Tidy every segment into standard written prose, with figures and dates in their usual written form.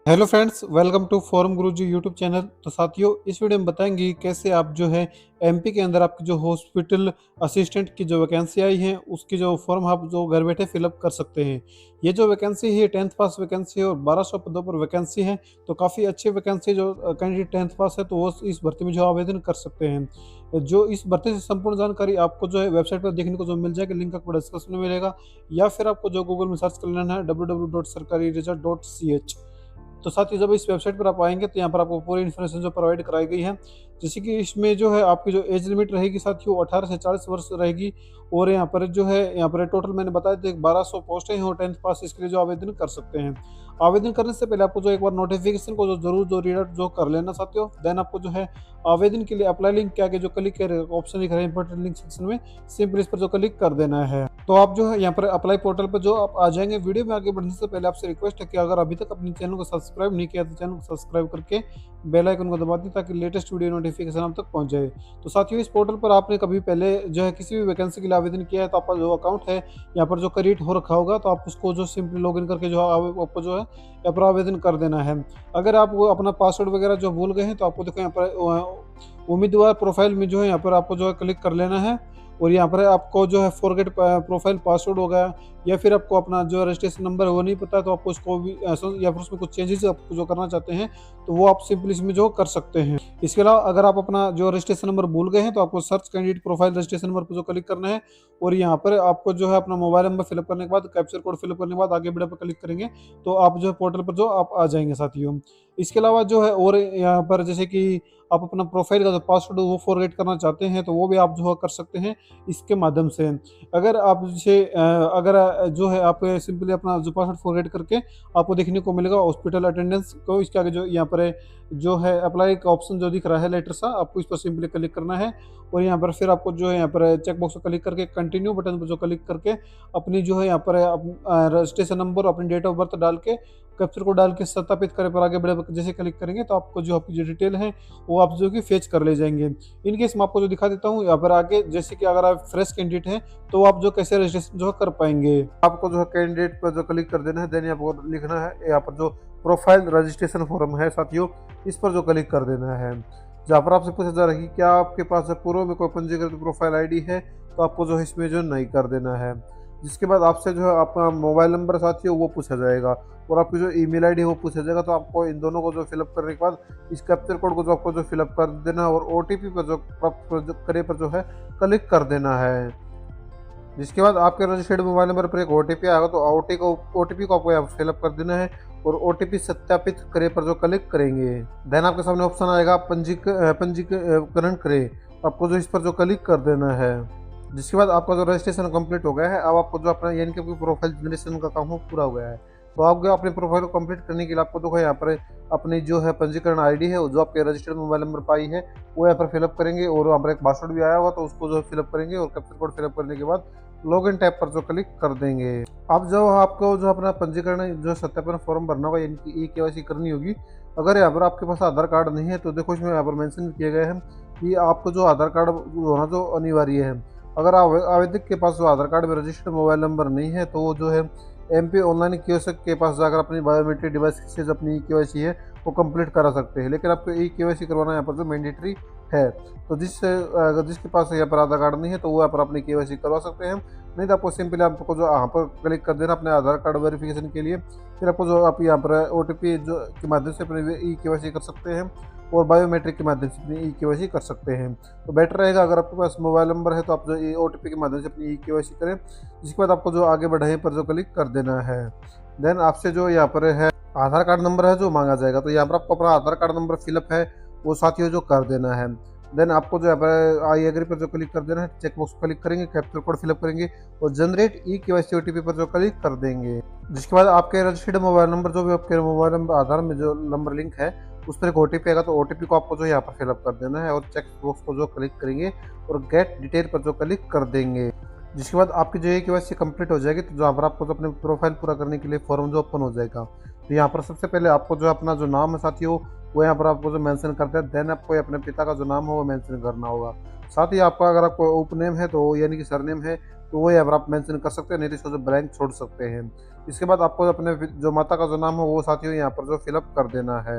Hello friends, welcome to Form Guruji YouTube channel. तो साथियों, इस वीडियो में बताएंगे कैसे आप जो है एमपी के अंदर आपकी जो हॉस्पिटल असिस्टेंट की जो वैकेंसी आई है उसकी जो फॉर्म आप जो घर बैठे फिलअप कर सकते हैं। ये जो वैकेंसी है 10th पास वैकेंसी है और 1200 पदों पर वैकेंसी है। तो काफ़ी अच्छी वैकेंसी जो कैंडिडेट 10th पास है तो वो इस भर्ती में जो आवेदन कर सकते हैं। जो इस भर्ती से संपूर्ण जानकारी आपको जो है वेबसाइट पर देखने को जो मिल जाएगी, लिंक आपको डिस्क्रिप्शन में मिलेगा या फिर आपको जो गूगल में सर्च कर लेना है www.sarkariresult.ch। तो साथ ही जब इस वेबसाइट पर आप आएँगे तो यहाँ पर आपको पूरी इन्फॉर्मेशन जो प्रोवाइड कराई गई है। जैसे कि इसमें जो है आपकी जो एज लिमिट रहेगी साथियों 18 से 40 वर्ष रहेगी। और यहाँ पर जो है यहाँ पर टोटल मैंने बताया था 1200 पोस्टें हैं और 10th पास इसके लिए जो आवेदन कर सकते हैं। आवेदन करने से पहले आपको जो एक बार नोटिफिकेशन को जो ज़रूर जो रीड आउट जो कर लेना साथियों। देन आपको जो है आवेदन के लिए अप्लाई लिंक के आगे जो क्लिक कर ऑप्शन दिख रहा है इंपॉर्टेंट लिंक सेक्शन में, सिंपल इस पर जो क्लिक कर देना है। तो आप जो है यहाँ पर अप्लाई पोर्टल पर जो आप आ जाएंगे। वीडियो में आगे बढ़ने से पहले आपसे रिक्वेस्ट है कि अगर अभी तक अपने चैनल को सब्सक्राइब नहीं किया तो चैनल को सब्सक्राइब करके बेल आइकन को दबा दें ताकि लेटेस्ट वीडियो नोटिफिकेशन आप तक पहुंच जाए। तो साथियों, इस पोर्टल पर आपने कभी पहले जो है किसी भी वैकेंसी के लिए आवेदन किया है तो आपका जो अकाउंट है यहाँ पर जो क्रिएट हो रखा होगा तो आप उसको जो सिंपली लॉगिन करके जो आपको जो है यहाँ पर आवेदन कर देना है। अगर आप वो अपना पासवर्ड वगैरह जो भूल गए हैं तो आपको देखो यहाँ पर उम्मीदवार प्रोफाइल में जो है यहाँ पर आपको जो है क्लिक कर लेना है। और यहाँ पर आपको जो है फॉरगेट प्रोफाइल पासवर्ड हो गया या फिर आपको अपना जो रजिस्ट्रेशन नंबर है वो नहीं पता तो आपको उसको भी या फिर उसमें कुछ चेंजेस आपको जो करना चाहते हैं तो वो आप सिंपली इसमें जो कर सकते हैं। इसके अलावा अगर आप अपना जो रजिस्ट्रेशन नंबर भूल गए हैं तो आपको search candidate profile registration number पर जो क्लिक करना है। और यहाँ पर आपको जो है अपना मोबाइल नंबर फिलअप करने के बाद कैप्चर कोड फिलअप करने के बाद आगे बढ़े पर क्लिक करेंगे तो आप जो है पोर्टल पर जो आप आ जाएंगे साथियों। इसके अलावा जो है और यहाँ पर जैसे कि आप अपना प्रोफाइल का जो पासवर्ड वो फॉरगेट करना चाहते हैं तो वो भी आप जो है कर सकते हैं इसके माध्यम से। अगर आप जैसे अगर जो है आप सिंपली अपना जो पासवर्ड फॉरगेट करके आपको देखने को मिलेगा हॉस्पिटल अटेंडेंस को, इसके आगे जो यहाँ पर जो है अप्लाई का ऑप्शन जो दिख रहा है लेटर सा, आपको इस पर सिंपली क्लिक करना है। और यहाँ पर फिर आपको जो है यहाँ पर चेक बॉक्स पर क्लिक करके कंटिन्यू बटन पर जो क्लिक करके अपनी जो है यहाँ पर रजिस्ट्रेशन नंबर अपनी डेट ऑफ बर्थ डाल के कैप्चर को डाल के सत्यापित करें पर आगे बढ़े जैसे क्लिक करेंगे तो आपको जो आपकी जो डिटेल है वो आप जो कि फेच कर ले जाएंगे। इन केस मैं आपको जो दिखा देता हूँ यहाँ पर आगे, जैसे कि अगर आप फ्रेश कैंडिडेट हैं तो आप जो कैसे रजिस्ट्रेशन जो है कर पाएंगे। आपको जो है कैंडिडेट पर जो क्लिक कर देना है, देन आपको लिखना है यहाँ पर जो प्रोफाइल रजिस्ट्रेशन फॉर्म है साथियों, इस पर जो क्लिक कर देना है। जहाँ पर आपसे पूछा जा रहा है कि क्या आपके पास पूर्व में कोई पंजीकृत प्रोफाइल आईडी है तो आपको जो है इसमें जो नहीं कर देना है। जिसके बाद आपसे जो है आपका मोबाइल नंबर साथियों वो पूछा जाएगा और आपकी जो ईमेल आईडी है वो पूछा जाएगा। तो आपको इन दोनों को जो फिलअप करने के बाद इस कैप्चर कोड को जो आपको जो फिलअप कर देना और ओटीपी पर जो प्राप्त करे पर जो है क्लिक कर देना है। जिसके बाद आपके रजिस्टर्ड मोबाइल नंबर पर एक ओटीपी आएगा तो ओटीपी को आपको यहाँ फिलअप कर देना है और ओटीपी सत्यापित करे पर जो क्लिक करेंगे देन आपके सामने ऑप्शन आएगा पंजीकरण करे, आपको जो इस पर जो क्लिक कर देना है। जिसके बाद आपका जो रजिस्ट्रेशन कंप्लीट हो गया है, अब आपको जो अपना यानी कि प्रोफाइल जनरेशन का काम हो पूरा हो गया है। तो आपको अपने प्रोफाइल को कंप्लीट करने के लिए आपको देखो यहाँ पर अपनी जो है पंजीकरण आईडी है जो आपके रजिस्टर्ड मोबाइल नंबर पाई है वो यहाँ पर फिलअप करेंगे और वहाँ पर एक पासवर्ड भी आया होगा तो उसको जो फिलअप करेंगे और कैप्चर कोड फिलअप करने के बाद लॉगिन टैब पर जो क्लिक कर देंगे। अब जो आपको जो अपना पंजीकरण जो सत्यापन फॉर्म भरना होगा यानी कि केवाईसी करनी होगी। अगर यहाँ पर आपके पास आधार कार्ड नहीं है तो देखो इसमें यहाँ पर मेंशन किया गया है कि आपको जो आधार कार्ड होना जो अनिवार्य है। अगर आवेदक के पास जो आधार कार्ड में रजिस्टर्ड मोबाइल नंबर नहीं है तो वो जो है एमपी ऑनलाइन कियोस्क के पास जाकर अपनी बायोमेट्रिक डिवाइस से जो अपनी केवाईसी है वो कंप्लीट करा सकते हैं। लेकिन आपको केवाईसी करवाना यहाँ पर जो मैंडेटरी है। तो जिसके पास यहाँ पर आधार कार्ड नहीं है तो वो यहाँ पर अपनी केवाईसी करवा सकते हैं। नहीं तो आपको सिंपली आपको जो यहाँ पर क्लिक कर देना अपने आधार कार्ड वेरिफिकेशन के लिए। फिर आपको जो आप यहाँ पर ओटीपी जो के माध्यम से अपनी केवाईसी कर सकते हैं और बायोमेट्रिक के माध्यम से अपनी केवाईसी कर सकते हैं। तो बेटर रहेगा अगर आपके पास मोबाइल नंबर है तो आप जो ओटीपी के माध्यम से अपनी केवाईसी करें। जिसके बाद आपको जो आगे बढ़े पर जो क्लिक कर देना है। देन आपसे जो यहाँ पर है आधार कार्ड नंबर है जो मांगा जाएगा तो यहाँ पर आपको अपना आधार कार्ड नंबर फिलअप है वो साथियों जो कर देना है। देन आपको जो यहाँ पर आई एग्री पर जो क्लिक कर देना है, चेक बॉक्स पर क्लिक करेंगे, कैप्चर कोड फिलअप करेंगे और जनरेट केवाईसी ओटीपी पर जो क्लिक कर देंगे। जिसके बाद आपके रजिस्टर्ड मोबाइल नंबर जो भी आपके मोबाइल नंबर आधार में जो नंबर लिंक है उस पर एक ओटीपी आएगा तो ओटीपी को आपको जो यहाँ पर फिलअप कर देना है और चेक बॉक्स को जो क्लिक करेंगे और गेट डिटेल पर जो क्लिक कर देंगे। जिसके बाद आपकी जो केवाईसी कंप्लीट हो जाएगी तो जहाँ पर आपको जो अपने प्रोफाइल पूरा करने के लिए फॉर्म जो ओपन हो जाएगा। तो यहाँ पर सबसे पहले आपको जो अपना जो नाम है साथियों वो यहाँ पर आपको जो मेंशन करते हैं। देन आपको अपने पिता का जो नाम हो वो मेंशन करना होगा। साथ ही आपका अगर आपको उपनेम है तो यानी कि सरनेम है तो वो यहाँ पर आप मेंशन कर सकते हैं, नहीं तो इसको जो ब्लैंक छोड़ सकते हैं। इसके बाद आपको अपने जो माता का जो नाम है वो साथियों यहाँ पर जो फिलअप कर देना है।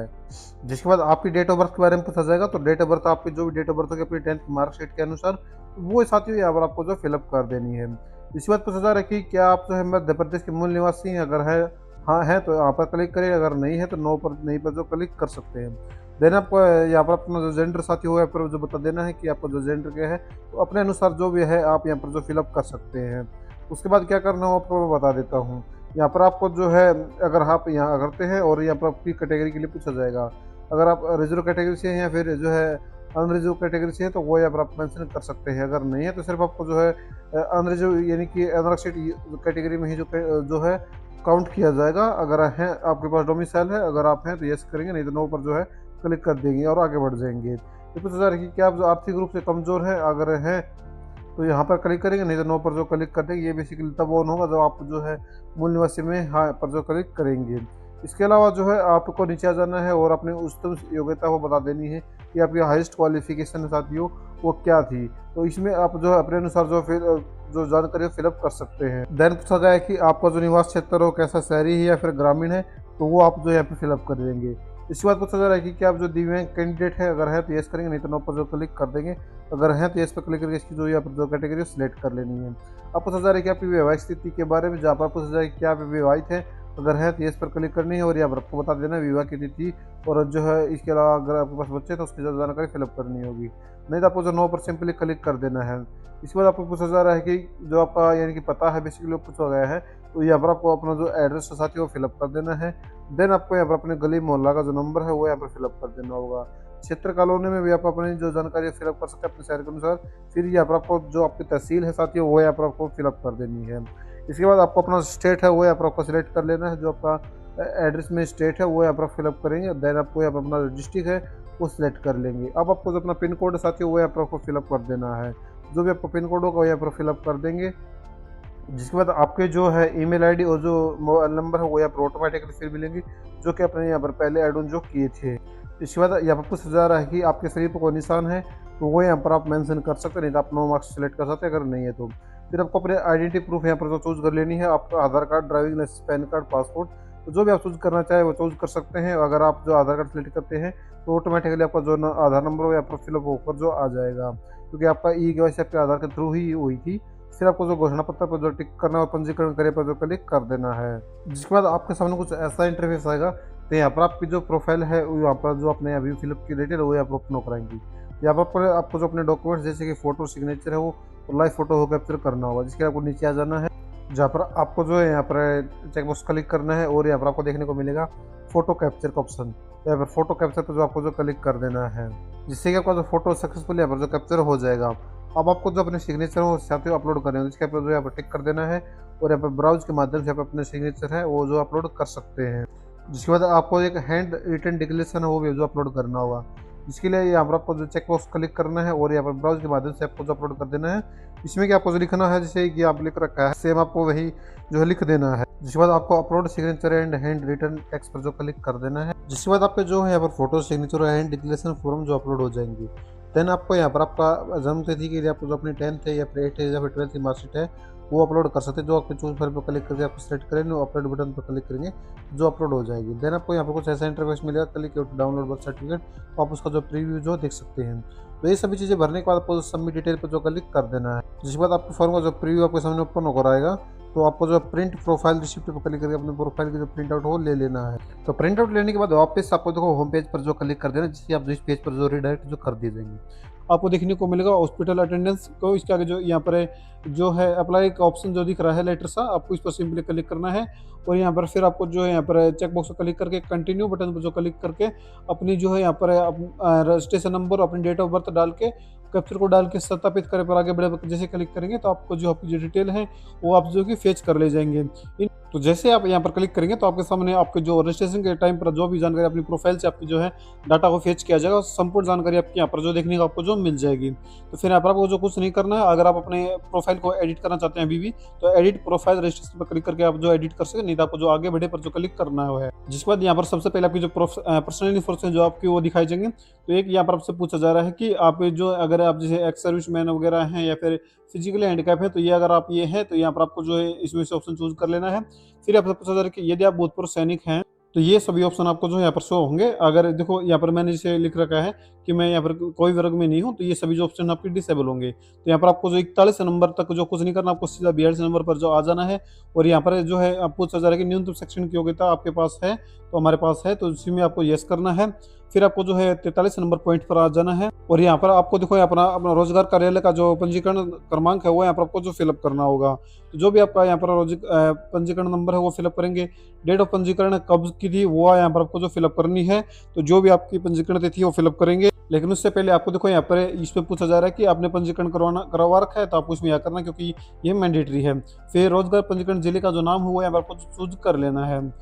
जिसके बाद आपकी डेट ऑफ बर्थ के बारे में पूछा जाएगा, तो डेट ऑफ बर्थ आपकी जो भी डेट ऑफ बर्थ होगी अपनी 10th मार्कशीट के अनुसार वो साथियों यहाँ पर आपको जो फिलअप कर देनी है। इसके बाद पूछा जा रहा है कि क्या आप जो है मध्य प्रदेश के मूल निवासी हैं, अगर है हाँ है तो यहाँ पर क्लिक करिए, अगर नहीं है तो नो पर नहीं पर जो क्लिक कर सकते हैं। देन आपको यहाँ पर अपना जो जेंडर साथी हो यहाँ पर जो बता देना है कि आपका जो जेंडर क्या है, तो अपने अनुसार जो भी है आप यहाँ पर जो फिलअप कर सकते हैं। उसके बाद क्या करना हो आपको मैं बता देता हूँ। यहाँ पर आपको जो है अगर आप यहाँ करते हैं और यहाँ पर आपकी कैटेगरी के लिए पूछा जाएगा, अगर आप रिजर्व कैटेगरी से हैं या फिर जो है अनरिजर्व कैटेगरी से है तो वो यहाँ पर आप मेंशन कर सकते हैं। अगर नहीं है तो सिर्फ आपको जो है अनरिजर्व यानी कि अनरक्षित कैटेगरी में ही जो है काउंट किया जाएगा। अगर है आपके पास डोमिसाइल है, अगर आप हैं तो यस करेंगे, नहीं तो नो पर जो है क्लिक कर देंगे और आगे बढ़ जाएंगे। ये पूछा जा रहा है कि क्या आप जो आर्थिक रूप से कमज़ोर है, अगर हैं तो यहाँ पर क्लिक करेंगे, नहीं तो नो पर जो क्लिक कर देंगे। ये बेसिकली तब ऑन होगा जब आप जो है मूल निवासी में हाँ पर जो क्लिक करेंगे। इसके अलावा जो है आपको नीचे आ जाना है और अपनी उच्चतम योग्यता को बता देनी है कि आपकी हाईएस्ट क्वालिफिकेशन साथियों वो क्या थी। तो इसमें आप जो है अपने अनुसार जो फिर जो जानकारी फिलअप कर सकते हैं। देन पूछा गया है कि आपका जो निवास क्षेत्र हो कैसा शहरी है या फिर ग्रामीण है, तो वो आप जो यहाँ पे फिलअप कर देंगे। इसके बाद पूछा जा रहा है कि क्या आप जो दिव्यांग कैंडिडेट है, अगर है तो यस करेंगे, नहीं तो नो पर जो क्लिक कर देंगे। अगर है तो यस पर क्लिक करके इसकी जो यहाँ पर जो कैटेगरी सिलेक्ट कर लेनी है। अब पूछा जा रहा है कि आपकी वैवाहिक स्थिति के बारे में, जहाँ पर पूछा जाए कि क्या आप विवाहित है, अगर है तो यस पर क्लिक करनी है और यहाँ पर आपको बता देना विवाह की तिथि, और जो है इसके अलावा अगर आपके पास बच्चे तो उसकी जो जानकारी फिलअप करनी होगी, नहीं तो आपको जो नो पर सिंपली क्लिक कर देना है। इसके बाद आपको पूछा जा रहा है कि जो आपका यानी कि पता है बेसिकली वो पूछा गया है, तो यहाँ पर आपको अपना जो एड्रेस है साथी वो फिलअप कर देना है। देन आपको यहाँ पर अपने गली मोहल्ला का जो नंबर है वो यहाँ पर फिलअप कर देना होगा। क्षेत्र कॉलोनी में भी आप अपनी जो जानकारी फिलअप कर सकते हैं अपने शहर के अनुसार। फिर यहाँ पर आपको जो आपकी तहसील है साथियों वो यहाँ पर आपको फिलअप कर देनी है। इसके बाद आपको अपना स्टेट है वो यहाँ पर आपको सिलेक्ट कर लेना है, जो आपका एड्रेस में स्टेट है वो यहाँ पर फिलअप करेंगे। देन आपको यहाँ पर अपना डिस्ट्रिक्ट है वो सिलेक्ट कर लेंगे। अब आपको जो अपना पिन कोड है साथियों वो यहाँ पर आपको फिलअप कर देना है। जो भी आपका पिन कोड होगा वो यहाँ पर फिलअप कर देंगे। जिसके बाद आपके जो है ईमेल आईडी और जो मोबाइल नंबर है वो यहाँ पर ऑटोमेटिकली फिर मिलेंगे, जो कि अपने यहाँ पर पहले ऐड ऑन जो किए थे। इसके बाद यहाँ पर पूछा जा रहा है कि आपके शरीर पर कोई निशान है, तो वो यहाँ पर आप मेंशन कर सकते हैं, नहीं तो आप नो मार्क्स सेलेक्ट कर सकते हैं अगर नहीं है तो। फिर आपको अपने आइडेंटिटी प्रूफ यहाँ पर जो चूज़ कर लेनी है, आपका Aadhaar card, driving licence, PAN card, passport, तो जो भी आप चूज़ करना चाहे वो चूज़ कर सकते हैं। अगर आप जो आधार कार्ड सेलेक्ट करते हैं तो ऑटोमेटिकली आपका जो आधार नंबर हो यहाँ पर फिलअप होकर जो आ जाएगा, क्योंकि आपका ई-केवाईसी आपके आधार के थ्रू ही हुई थी। फिर आपको जो घोषणा पत्र पर जो टिक करना है पंजीकरण करे पर जो क्लिक कर देना है। जिसके बाद आपके सामने कुछ ऐसा इंटरफेस आएगा, तो यहाँ पर आपकी जो प्रोफाइल है यहाँ पर जो अपने अभी फिलअप की डिटेल है वो यहाँ पर ओपन कराएंगी। यहाँ पर आपको जो अपने डॉक्यूमेंट्स जैसे कि फोटो, सिग्नेचर है वो लाइव फोटो हो कैप्चर करना होगा। जिसके आपको नीचे आ जाना है, जहाँ पर आपको जो है यहाँ पर चेकबॉक्स क्लिक करना है और यहाँ पर आपको देखने को मिलेगा फोटो कैप्चर का ऑप्शन। यहाँ पर फोटो कैप्चर पर जो आपको जो क्लिक कर देना है, जिससे कि आपका जो फोटो सक्सेसफुल यहाँ पर जो कैप्चर हो जाएगा। अब आपको जो अपने सिग्नेचर हो साथ ही अपलोड करने हैं, जिसके ऊपर जो यहाँ पर टिक कर देना है और यहाँ पर ब्राउज के माध्यम से आप अपने सिग्नेचर है वो जो अपलोड कर सकते हैं। जिसके बाद आपको एक हैंड रिटन डिक्लेरेशन है वो भी जो अपलोड करना होगा, जिसके लिए यहाँ पर आपको जो चेक बॉक्स क्लिक करना है और यहाँ पर ब्राउज के माध्यम से आपको जो अपलोड कर देना है। इसमें कि आपको जो लिखना है जैसे कि आप लिख रखा है सेम आपको वही जो है लिख देना है। जिसके बाद आपको upload signature and hand written text पर जो क्लिक कर देना है। जिसके बाद आपके जो है यहाँ पर फोटो, सिग्नेचर और हैंड डिक्लेरेशन फॉर्म जो अपलोड हो जाएंगे। देन आपको यहाँ पर आपका जन्म तिथि के लिए आपको जो अपनी 10th है या फिर 8th है या फिर 12th की मार्कशीट है वो अपलोड कर सकते हैं। जो आपके चूज फाइल पर क्लिक करके आपको सेलेक्ट करेंगे और अपलोड बटन पर क्लिक करेंगे जो अपलोड हो जाएगी। देन आपको यहाँ पर कुछ ऐसा इंटरफेस मिलेगा, क्लिक डाउनलोड बर्थ सर्टिफिकेट, तो आप उसका जो प्रीव्यू जो देख सकते हैं। तो ये सभी चीज़ें भरने के बाद आपको सबमिट डिटेल पर जो क्लिक कर देना है। जिसके बाद आपके फॉर्म का जो प्रीव्यू आपके सामने ओपन होकर आएगा, तो आपको जो प्रिंट प्रोफाइल रिसिप्ट पर क्लिक करके अपने प्रोफाइल की जो प्रिंट आउट हो ले लेना है। तो प्रिंट आउट लेने के बाद वापस आपको देखो होम पेज पर जो क्लिक कर देना, जिससे आप इस पेज पर जो रिडायरेक्ट जो कर दिए जाएंगे। आपको देखने को मिलेगा हॉस्पिटल अटेंडेंस को, इसके आगे जो यहाँ पर है जो है अप्लाई का ऑप्शन जो दिख रहा है लेटर सा, आपको इस पर सिंपली क्लिक करना है और यहाँ पर फिर आपको जो है यहाँ पर चेक बॉक्स पर क्लिक करके कंटिन्यू बटन पर जो क्लिक करके अपनी जो है यहाँ पर रजिस्ट्रेशन नंबर, अपनी डेट ऑफ बर्थ डाल के कैप्चर को डाल के सत्यापित करे पर आगे बढ़े जैसे क्लिक करेंगे तो आपको जो आपकी जो डिटेल है वो आप जो कि फेच कर ले जाएंगे। तो जैसे आप यहाँ पर क्लिक करेंगे तो आपके सामने आपके जो रजिस्ट्रेशन के टाइम पर जो भी जानकारी अपनी प्रोफाइल से आपकी जो है डाटा को फेच किया जाएगा, संपूर्ण जानकारी आपकी यहाँ पर जो देखने को आपको जो मिल जाएगी। तो फिर यहाँ पर आपको जो कुछ नहीं करना है, अगर आप अपने प्रोफाइल को एडिट करना चाहते हैं अभी भी, तो एडिट प्रोफाइल रजिस्ट्रेशन पर क्लिक करके आप जो एडिट कर सकते हैं, नहीं तो आपको जो आगे बढ़े पर जो क्लिक करना है। जिसके बाद यहाँ पर सबसे पहले आपकी जो पर्सनल इन्फॉर्मेशन जो आपकी वो दिखाई जाएंगे। तो एक यहाँ पर आपसे पूछा जा रहा है कि आप जो अगर आप जैसे एक्स सर्विसमैन वगैरह हैं या फिर फिजिकली हैंडीकैप है, तो ये अगर आप ये हैं तो यहाँ पर आपको जो है इसमें से ऑप्शन चूज़ कर लेना है। फिर आपसे पूछा जा रहा है कि यदि आप भूतपूर्व सैनिक हैं, तो ये सभी ऑप्शन आपको जो है यहाँ पर शो होंगे। अगर देखो यहाँ पर मैंने जैसे लिख रखा है कि मैं यहाँ पर कोई वर्ग में नहीं हूँ, तो ये सभी जो ऑप्शन आपके डिसेबल होंगे। तो यहाँ पर आपको जो 41 नंबर तक जो कुछ नहीं करना, आपको सीधा 42 नंबर पर जो आ जाना है। और यहाँ पर जो है आप पूछा जा रहा है कि न्यूनतम शैक्षणिक योग्यता आपके पास है, तो हमारे पास है, तो इसी में आपको यस करना है। फिर आपको जो है 43 नंबर पॉइंट पर आ जाना है और यहाँ पर आपको देखो यहाँ पर अपना रोजगार कार्यालय का जो पंजीकरण क्रमांक है वो यहाँ पर आपको जो फिलअप करना होगा। तो जो भी आपका यहाँ पर पंजीकरण नंबर है वो फिलअप करेंगे। डेट ऑफ पंजीकरण कब की थी वो यहाँ पर आपको जो फिलअप करनी है, तो जो भी आपकी पंजीकरण तिथि वो फिलअप करेंगे। लेकिन उससे पहले आपको देखो यहाँ पर इसमें पूछा जा रहा है कि आपने पंजीकरण करवा रखा है, तो आपको इसमें यह करना क्योंकि ये मैंडेटरी है। फिर रोजगार पंजीकरण जिले का जो नाम है वो यहाँ पर आपको चूज कर लेना है।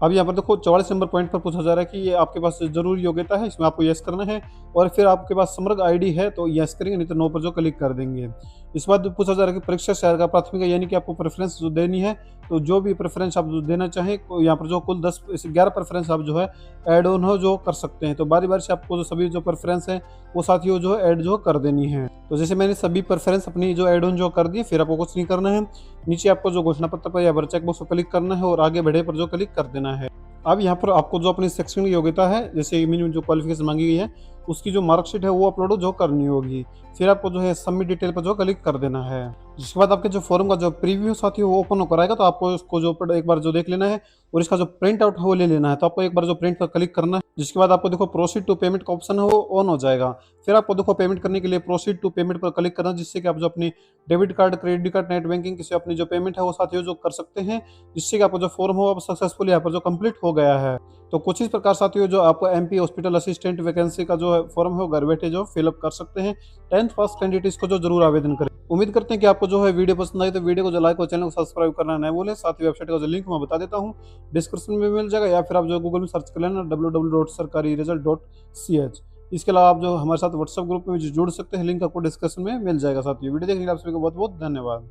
अब यहाँ पर देखो 44 नंबर पॉइंट पर पूछा जा रहा है कि ये आपके पास जरूरी योग्यता है, इसमें आपको यस करना है। और फिर आपके पास समग्र आईडी है तो यस करेंगे, नहीं तो नो पर जो क्लिक कर देंगे। इस बात पूछा जा रहा है कि परीक्षा शहर का प्राथमिक, यानी कि आपको प्रेफरेंस जो देनी है, तो जो भी प्रेफरेंस आप जो देना चाहें, यहाँ पर जो कुल 11 प्रेफरेंस आप जो है ऐड ऑन हो जो कर सकते हैं। तो बारी बारी से आपको जो सभी जो प्रेफरेंस है वो साथियों जो है ऐड जो कर देनी है। तो जैसे मैंने सभी प्रेफरेंस अपनी जो ऐड ऑन जो कर दी, फिर आपको कुछ नहीं करना है। नीचे आपको जो घोषणा पत्र पर या फिर चेकबॉक्स पर क्लिक करना है और आगे बढ़े पर जो क्लिक कर देना है। अब यहाँ पर आपको जो अपनी शैक्षणिक योग्यता है, जैसे मिनिमम जो क्वालिफिकेशन मांगी गई है, उसकी जो मार्कशीट है वो अपलोड जो करनी होगी। फिर आपको जो है सबमिट डिटेल पर जो क्लिक कर देना है। जिसके बाद आपके जो फॉर्म का जो प्रीव्यू साथी वो ओपन होकर आएगा, तो आपको उसको जो एक बार जो देख लेना है और इसका जो प्रिंट आउट है वो ले लेना है। तो आपको एक बार जो प्रिंट पर क्लिक करना है, जिसके बाद आपको देखो प्रोसीड टू पेमेंट का ऑप्शन है वो ऑन हो जाएगा। फिर आपको देखो पेमेंट करने के लिए प्रोसीड टू पेमेंट पर क्लिक करना, जिससे कि आप जो अपनी debit card, credit card, net banking से अपनी जो पेमेंट है वो साथियों जो कर सकते हैं, जिससे कि आपको जो फॉर्म हो अब सक्सेसफुल यहाँ पर जो कंप्लीट हो गया है। तो कुछ इस प्रकार साथियों जो आपको एमपी हॉस्पिटल असिस्टेंट वैकेंसी का जो फॉर्म है वो घर बैठे जो फिलअप कर सकते हैं। 10th पास कैंडिडेट इसको जो जरूर आवेदन करें। उम्मीद करते हैं कि आपको जो है वीडियो पसंद आई, तो वीडियो को जो लाइक और चैनल को सब्सक्राइब करना न भूलें। साथ ही वेबसाइट का जो लिंक मैं बता देता हूँ, डिस्क्रिप्शन में मिल जाएगा, या फिर आप जो गूगल में सर्च कर लेना www.sarkariresult.ch। इसके अलावा आप जो हमारे साथ व्हाट्सएप ग्रुप में जुड़ सकते हैं, लिंक आपको डिस्क्रिप्शन में मिल जाएगा। साथियों वीडियो देखने के लिए आप सभी को बहुत बहुत धन्यवाद।